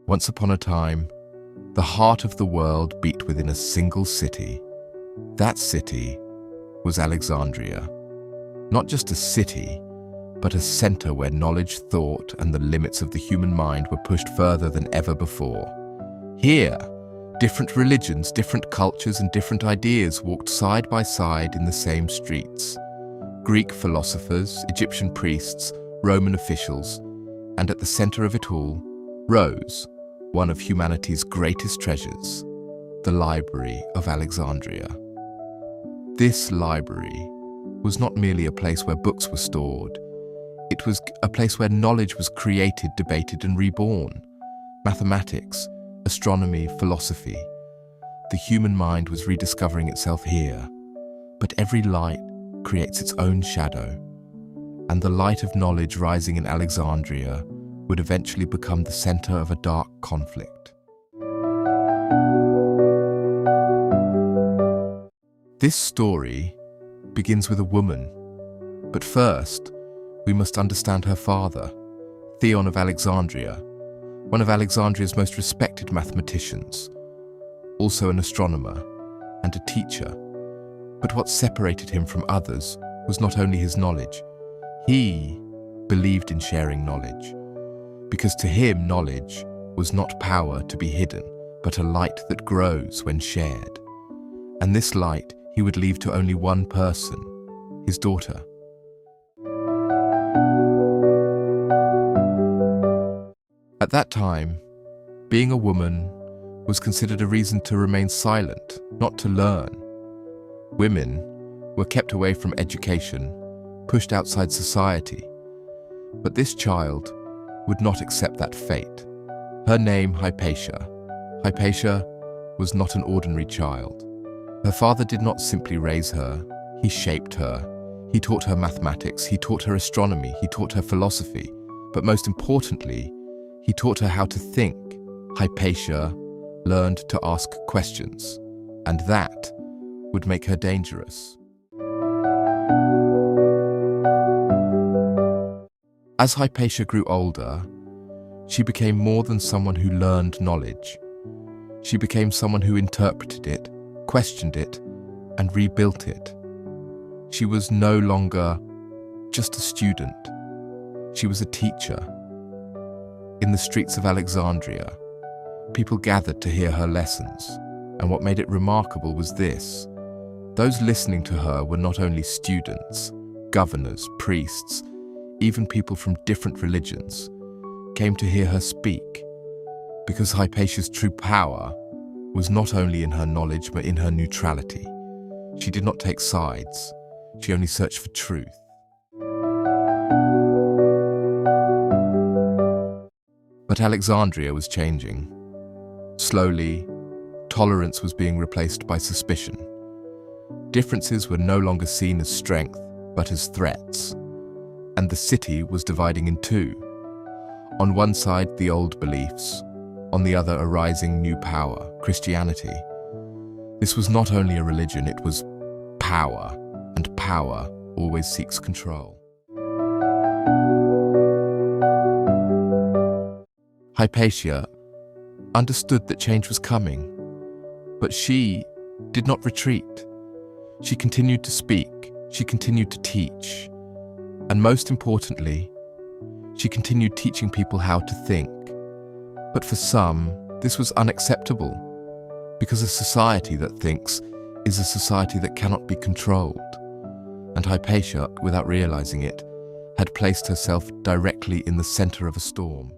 Once upon a time, the heart of the world beat within a single city. That city was Alexandria. Not just a city, but a center where knowledge, thought, and the limits of the human mind were pushed further than ever before. Here, different religions, different cultures, and different ideas walked side by side in the same streets. Greek philosophers, Egyptian priests, Roman officials, and at the center of it all rose one of humanity's greatest treasures, the Library of Alexandria. This library was not merely a place where books were stored. It was a place where knowledge was created, debated, and reborn. Mathematics, astronomy, philosophy. The human mind was rediscovering itself here. But every light creates its own shadow, and the light of knowledge rising in Alexandria would eventually become the center of a dark conflict. This story begins with a woman, but first we must understand her father, Theon of Alexandria, one of Alexandria's most respected mathematicians, also an astronomer and a teacher. But what separated him from others was not only his knowledge. He believed in sharing knowledge, because to him knowledge was not power to be hidden, but a light that grows when shared. And this light he would leave to only one person, his daughter. At that time, being a woman was considered a reason to remain silent, not to learn. Women were kept away from education, pushed outside society. But this child would not accept that fate. Her name, Hypatia. Hypatia was not an ordinary child. Her father did not simply raise her, he shaped her. He taught her mathematics, he taught her astronomy, he taught her philosophy. But most importantly, he taught her how to think. Hypatia learned to ask questions, and that would make her dangerous. As Hypatia grew older, she became more than someone who learned knowledge. She became someone who interpreted it, questioned it, and rebuilt it. She was no longer just a student. She was a teacher. In the streets of Alexandria, people gathered to hear her lessons, and what made it remarkable was this. Those listening to her were not only students, governors, priests, even people from different religions came to hear her speak, because Hypatia's true power was not only in her knowledge but in her neutrality. She did not take sides, she only searched for truth. But Alexandria was changing. Slowly, tolerance was being replaced by suspicion. Differences were no longer seen as strength, but as threats. And the city was dividing in two. On one side, the old beliefs. On the other, a rising new power, Christianity. This was not only a religion, it was power, and power always seeks control. Hypatia understood that change was coming, but she did not retreat. She continued to speak, she continued to teach, and most importantly, she continued teaching people how to think. But for some, this was unacceptable, because a society that thinks is a society that cannot be controlled. And Hypatia, without realizing it, had placed herself directly in the center of a storm.